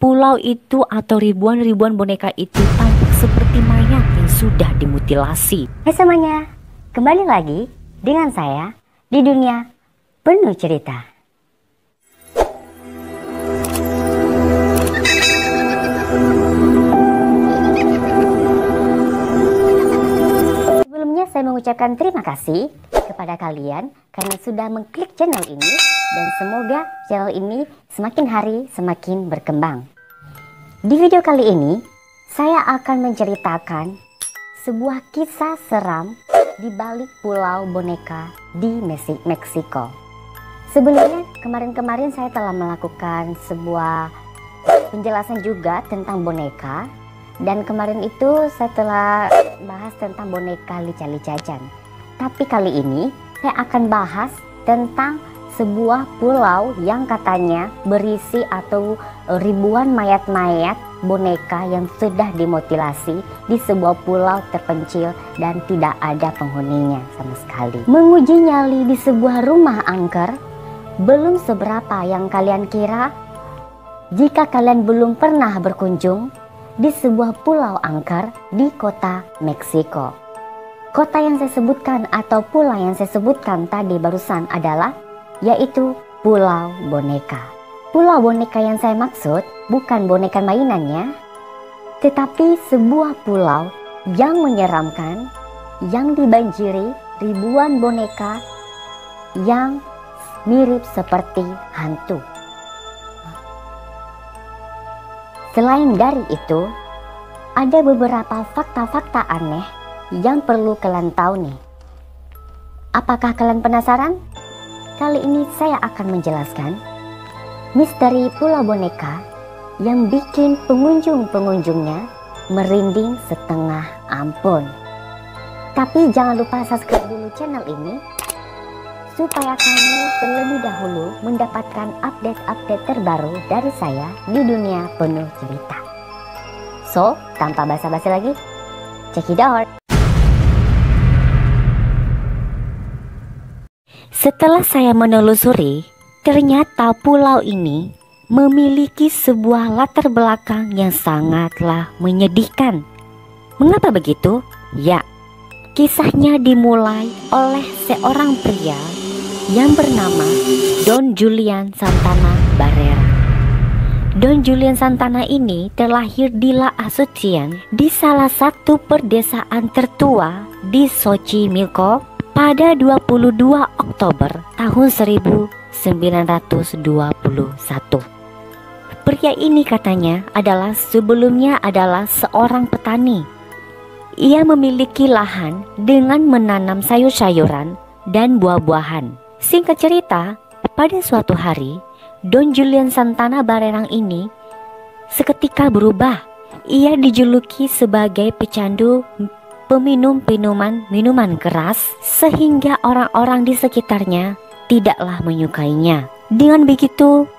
pulau itu atau ribuan-ribuan boneka itu tampak seperti mayat yang sudah dimutilasi. Hai semuanya, kembali lagi dengan saya di dunia penuh cerita. Sebelumnya saya mengucapkan terima kasih kepada kalian karena sudah mengklik channel ini, dan semoga channel ini semakin hari semakin berkembang. Di video kali ini saya akan menceritakan sebuah kisah seram di balik pulau boneka di Meksiko. Sebelumnya kemarin-kemarin saya telah melakukan sebuah penjelasan juga tentang boneka, dan kemarin itu saya telah bahas tentang boneka lica-licacan. Tapi kali ini saya akan bahas tentang sebuah pulau yang katanya berisi atau ribuan mayat-mayat boneka yang sudah dimutilasi di sebuah pulau terpencil dan tidak ada penghuninya sama sekali. Menguji nyali di sebuah rumah angker belum seberapa yang kalian kira jika kalian belum pernah berkunjung di sebuah pulau angker di kota Meksiko. Kota yang saya sebutkan atau pulau yang saya sebutkan tadi barusan adalah yaitu Pulau Boneka. Pulau boneka yang saya maksud bukan boneka mainannya, tetapi sebuah pulau yang menyeramkan yang dibanjiri ribuan boneka yang mirip seperti hantu. Selain dari itu, ada beberapa fakta-fakta aneh yang perlu kalian tahu nih. Apakah kalian penasaran? Kali ini saya akan menjelaskan misteri Pulau Boneka yang bikin pengunjung-pengunjungnya merinding setengah ampun. Tapi jangan lupa subscribe dulu channel ini supaya kamu terlebih dahulu mendapatkan update-update terbaru dari saya di dunia penuh cerita. So, tanpa basa-basi lagi, check it out. Setelah saya menelusuri, ternyata pulau ini memiliki sebuah latar belakang yang sangatlah menyedihkan. Mengapa begitu? Ya, kisahnya dimulai oleh seorang pria yang bernama Don Julian Santana Barrera. Don Julian Santana ini terlahir di La Asunción, di salah satu perdesaan tertua di Xochimilco pada 22 Oktober tahun 1921. Pria ini katanya sebelumnya adalah seorang petani. Ia memiliki lahan dengan menanam sayur-sayuran dan buah-buahan. Singkat cerita, pada suatu hari, Don Julian Santana Barrera ini seketika berubah. Ia dijuluki sebagai pecandu peminum minuman keras, sehingga orang-orang di sekitarnya tidaklah menyukainya. Dengan begitu,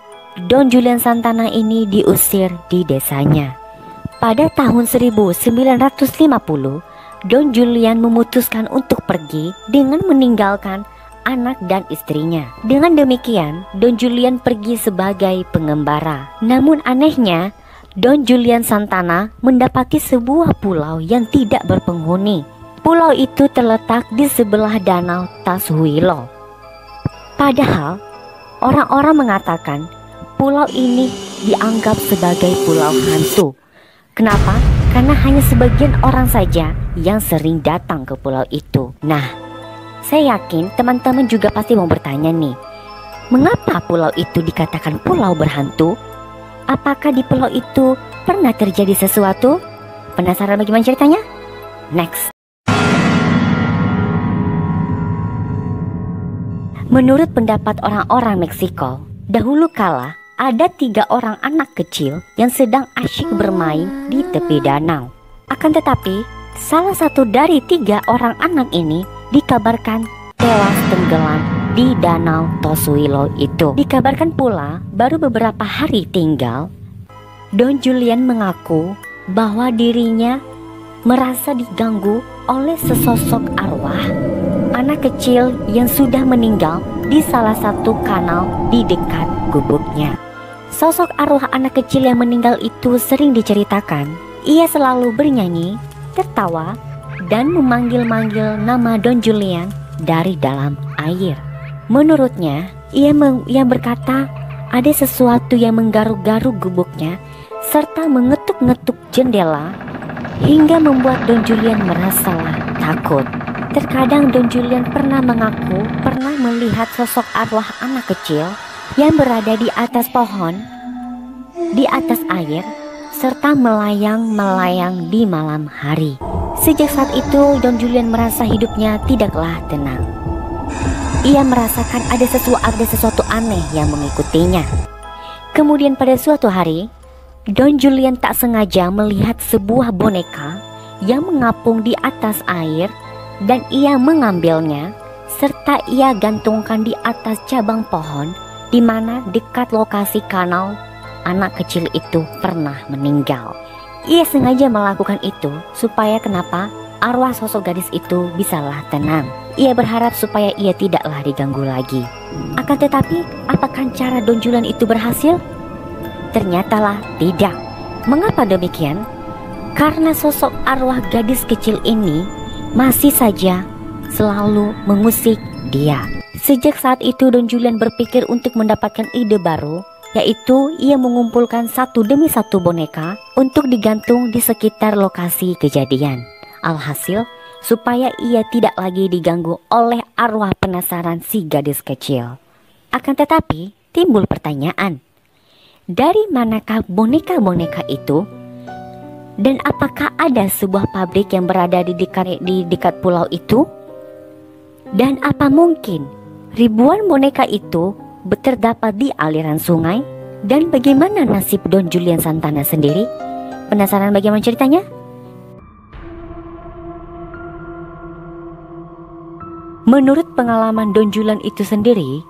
Don Julian Santana ini diusir di desanya. Pada tahun 1950, Don Julian memutuskan untuk pergi dengan meninggalkan anak dan istrinya. Dengan demikian, Don Julian pergi sebagai pengembara. Namun anehnya, Don Julian Santana mendapati sebuah pulau yang tidak berpenghuni. Pulau itu terletak di sebelah danau Tazuelo. Padahal, orang-orang mengatakan pulau ini dianggap sebagai pulau hantu. Kenapa? Karena hanya sebagian orang saja yang sering datang ke pulau itu. Nah, saya yakin teman-teman juga pasti mau bertanya nih, mengapa pulau itu dikatakan pulau berhantu? Apakah di pulau itu pernah terjadi sesuatu? Penasaran bagaimana ceritanya? Next. Menurut pendapat orang-orang Meksiko, dahulu kala ada 3 orang anak kecil yang sedang asyik bermain di tepi danau. Akan tetapi, salah satu dari 3 orang anak ini dikabarkan tewas tenggelam di danau Tazuelo itu. Dikabarkan pula baru beberapa hari tinggal, Don Julian mengaku bahwa dirinya merasa diganggu oleh sesosok arwah anak kecil yang sudah meninggal di salah satu kanal di dekat gubuknya. Sosok arwah anak kecil yang meninggal itu sering diceritakan. Ia selalu bernyanyi, tertawa, dan memanggil-manggil nama Don Julian dari dalam air. Menurutnya, ia berkata ada sesuatu yang menggaruk-garuk gubuknya serta mengetuk-ngetuk jendela hingga membuat Don Julian merasalah takut. Terkadang Don Julian pernah mengaku pernah melihat sosok arwah anak kecil yang berada di atas pohon, di atas air, serta melayang-melayang di malam hari. Sejak saat itu, Don Julian merasa hidupnya tidaklah tenang. Ia merasakan ada sesuatu aneh yang mengikutinya. Kemudian pada suatu hari, Don Julian tak sengaja melihat sebuah boneka yang mengapung di atas air dan ia mengambilnya serta ia gantungkan di atas cabang pohon di mana dekat lokasi kanal anak kecil itu pernah meninggal. Ia sengaja melakukan itu supaya kenapa? Arwah sosok gadis itu bisalah tenang. Ia berharap supaya ia tidaklah diganggu lagi. Akan tetapi, apakah cara Don Julian itu berhasil? Ternyatalah tidak. Mengapa demikian? Karena sosok arwah gadis kecil ini masih saja selalu mengusik dia. Sejak saat itu Don Julian berpikir untuk mendapatkan ide baru, yaitu ia mengumpulkan satu demi satu boneka untuk digantung di sekitar lokasi kejadian. Alhasil, supaya ia tidak lagi diganggu oleh arwah penasaran si gadis kecil. Akan tetapi, timbul pertanyaan, dari manakah boneka-boneka itu? Dan apakah ada sebuah pabrik yang berada di dekat pulau itu? Dan apa mungkin ribuan boneka itu terdapat di aliran sungai? Dan bagaimana nasib Don Julian Santana sendiri? Penasaran bagaimana ceritanya? Menurut pengalaman Don Julian itu sendiri,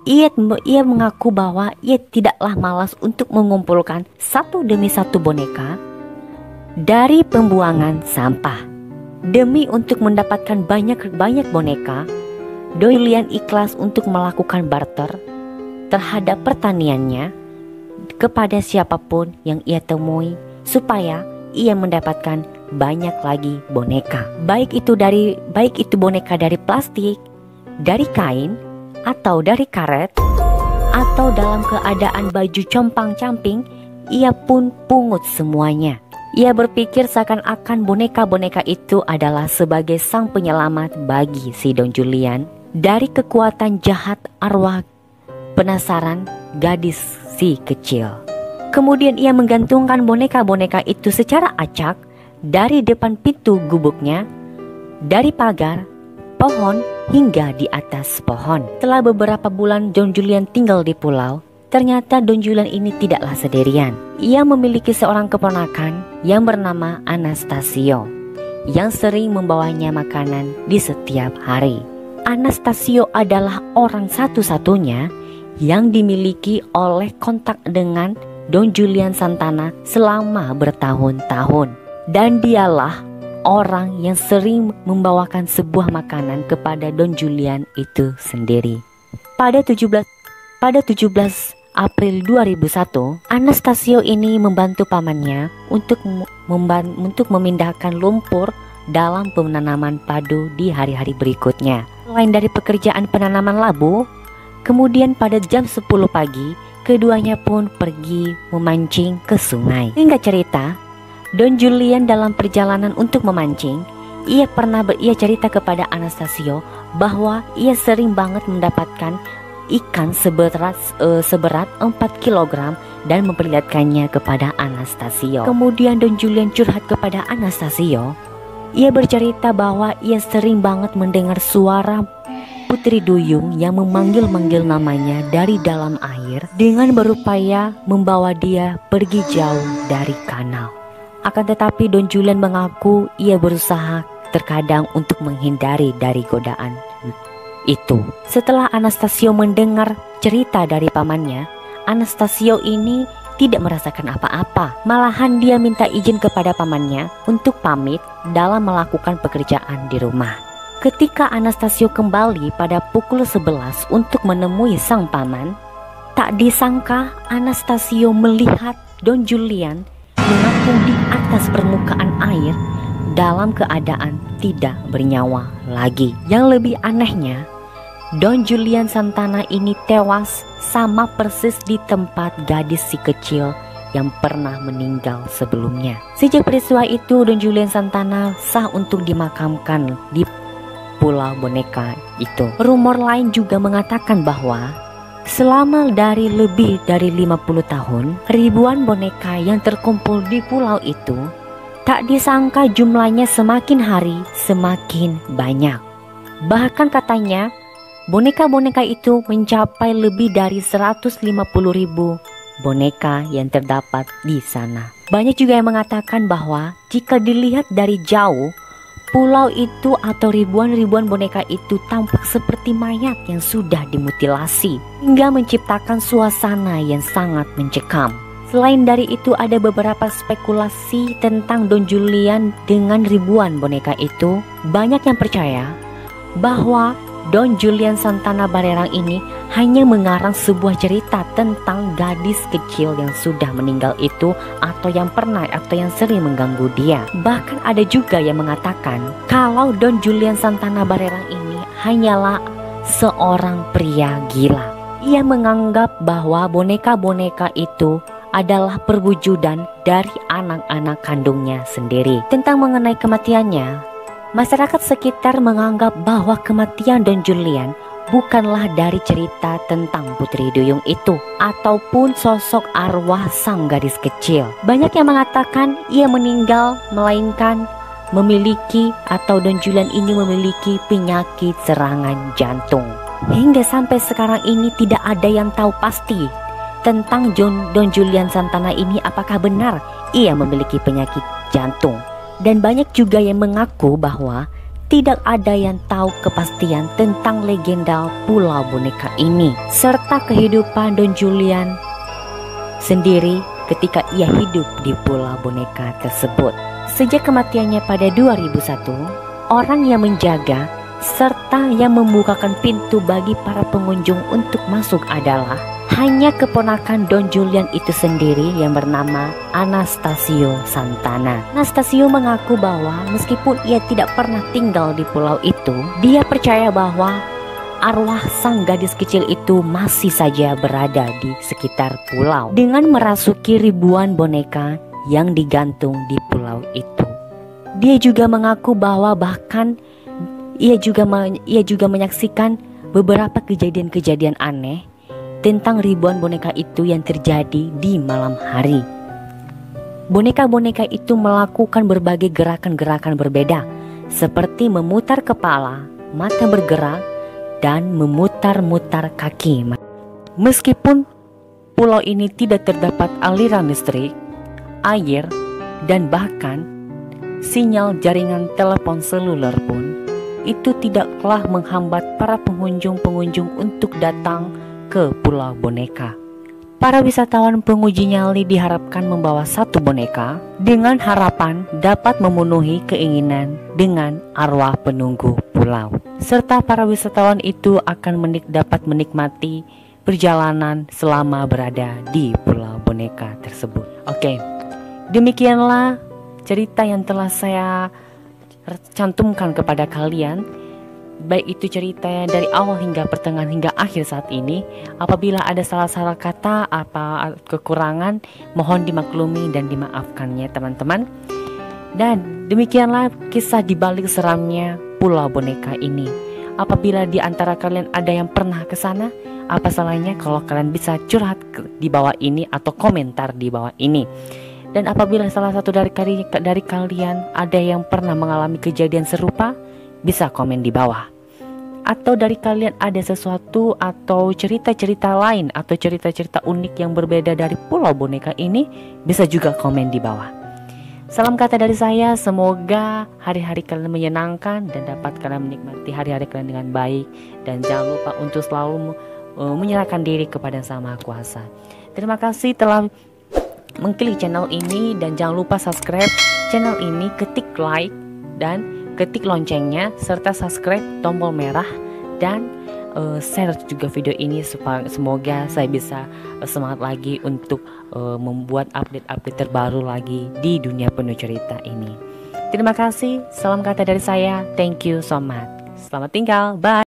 ia mengaku bahwa ia tidaklah malas untuk mengumpulkan satu demi satu boneka dari pembuangan sampah. Demi untuk mendapatkan banyak boneka, Don Julian ikhlas untuk melakukan barter terhadap pertaniannya kepada siapapun yang ia temui supaya ia mendapatkan banyak lagi boneka. Baik itu boneka dari plastik, dari kain, atau dari karet, atau dalam keadaan baju compang-camping, ia pun pungut semuanya. Ia berpikir seakan-akan boneka-boneka itu adalah sebagai sang penyelamat bagi si Don Julian dari kekuatan jahat arwah penasaran gadis si kecil. Kemudian ia menggantungkan boneka-boneka itu secara acak dari depan pintu gubuknya, dari pagar, pohon, hingga di atas pohon. Setelah beberapa bulan Don Julian tinggal di pulau, ternyata Don Julian ini tidaklah sendirian. Ia memiliki seorang keponakan yang bernama Anastasio, yang sering membawanya makanan di setiap hari. Anastasio adalah orang satu-satunya yang dimiliki oleh kontak dengan Don Julian Santana selama bertahun-tahun. Dan dialah orang yang sering membawakan sebuah makanan kepada Don Julian itu sendiri. Pada 17 April 2001, Anastasio ini membantu pamannya untuk memindahkan lumpur dalam penanaman padu di hari-hari berikutnya. Selain dari pekerjaan penanaman labu, kemudian pada jam 10 pagi, keduanya pun pergi memancing ke sungai. Hingga cerita, Don Julian dalam perjalanan untuk memancing, ia cerita kepada Anastasio bahwa ia sering banget mendapatkan ikan seberat 4 kg dan memperlihatkannya kepada Anastasio. Kemudian Don Julian curhat kepada Anastasio. Ia bercerita bahwa ia sering banget mendengar suara putri duyung yang memanggil-manggil namanya dari dalam air dengan berupaya membawa dia pergi jauh dari kanal. Akan tetapi Don Julian mengaku ia berusaha terkadang untuk menghindari dari godaan itu. Setelah Anastasio mendengar cerita dari pamannya, Anastasio ini tidak merasakan apa-apa. Malahan dia minta izin kepada pamannya untuk pamit dalam melakukan pekerjaan di rumah. Ketika Anastasio kembali pada pukul 11 untuk menemui sang paman, Tak disangka Anastasio melihat Don Julian mengapung di atas permukaan air dalam keadaan tidak bernyawa lagi. Yang lebih anehnya, Don Julian Santana ini tewas sama persis di tempat gadis si kecil yang pernah meninggal sebelumnya. Sejak peristiwa itu, Don Julian Santana sah untuk dimakamkan di Pulau Boneka itu. Rumor lain juga mengatakan bahwa selama lebih dari 50 tahun, ribuan boneka yang terkumpul di pulau itu, tak disangka jumlahnya semakin hari semakin banyak. Bahkan katanya boneka-boneka itu mencapai lebih dari 150.000 boneka yang terdapat di sana. Banyak juga yang mengatakan bahwa jika dilihat dari jauh, pulau itu atau ribuan boneka itu tampak seperti mayat yang sudah dimutilasi, hingga menciptakan suasana yang sangat mencekam. Selain dari itu, ada beberapa spekulasi tentang Don Julian dengan ribuan boneka itu. Banyak yang percaya bahwa Don Julian Santana Barerang ini hanya mengarang sebuah cerita tentang gadis kecil yang sudah meninggal itu, atau yang pernah atau yang sering mengganggu dia. Bahkan ada juga yang mengatakan kalau Don Julian Santana Barerang ini hanyalah seorang pria gila. Ia menganggap bahwa boneka-boneka itu adalah perwujudan dari anak-anak kandungnya sendiri. Tentang mengenai kematiannya, masyarakat sekitar menganggap bahwa kematian Don Julian bukanlah dari cerita tentang Putri Duyung itu ataupun sosok arwah sang gadis kecil. Banyak yang mengatakan ia meninggal melainkan memiliki atau Don Julian ini memiliki penyakit serangan jantung. Hingga sampai sekarang ini tidak ada yang tahu pasti tentang Don Julian Santana ini, apakah benar ia memiliki penyakit jantung. Dan banyak juga yang mengaku bahwa tidak ada yang tahu kepastian tentang legenda Pulau Boneka ini, serta kehidupan Don Julian sendiri ketika ia hidup di Pulau Boneka tersebut. Sejak kematiannya pada 2001, orang yang menjaga serta yang membukakan pintu bagi para pengunjung untuk masuk adalah hanya keponakan Don Julian itu sendiri yang bernama Anastasio Santana. Anastasio mengaku bahwa meskipun ia tidak pernah tinggal di pulau itu, dia percaya bahwa arwah sang gadis kecil itu masih saja berada di sekitar pulau dengan merasuki ribuan boneka yang digantung di pulau itu. Dia juga mengaku bahwa bahkan ia juga menyaksikan beberapa kejadian-kejadian aneh tentang ribuan boneka itu yang terjadi di malam hari. Boneka-boneka itu melakukan berbagai gerakan-gerakan berbeda, seperti memutar kepala, mata bergerak, dan memutar-mutar kaki. Meskipun pulau ini tidak terdapat aliran listrik, air, dan bahkan sinyal jaringan telepon seluler pun, itu tidaklah menghambat para pengunjung-pengunjung untuk datang ke Pulau Boneka. Para wisatawan penguji nyali diharapkan membawa satu boneka dengan harapan dapat memenuhi keinginan dengan arwah penunggu pulau. Serta para wisatawan itu akan dapat menikmati perjalanan selama berada di Pulau Boneka tersebut. Oke, demikianlah cerita yang telah saya cantumkan kepada kalian, baik itu ceritanya dari awal hingga pertengahan hingga akhir saat ini. Apabila ada salah-salah kata apa kekurangan, mohon dimaklumi dan dimaafkannya teman-teman. Dan demikianlah kisah dibalik seramnya Pulau Boneka ini. Apabila di antara kalian ada yang pernah ke sana, apa salahnya kalau kalian bisa curhat di bawah ini atau komentar di bawah ini. Dan apabila salah satu dari kalian ada yang pernah mengalami kejadian serupa, bisa komen di bawah. Atau dari kalian ada sesuatu atau cerita-cerita lain atau cerita-cerita unik yang berbeda dari Pulau Boneka ini, bisa juga komen di bawah. Salam kata dari saya, semoga hari-hari kalian menyenangkan dan dapat kalian menikmati hari-hari kalian dengan baik. Dan jangan lupa untuk selalu menyerahkan diri kepada Sang Maha Kuasa. Terima kasih telah mengklik channel ini, dan jangan lupa subscribe channel ini, ketik like dan ketik loncengnya serta subscribe tombol merah, dan share juga video ini supaya semoga saya bisa semangat lagi untuk membuat update-update terbaru lagi di dunia penuh cerita ini. Terima kasih, salam kata dari saya, thank you so much. Selamat tinggal, bye.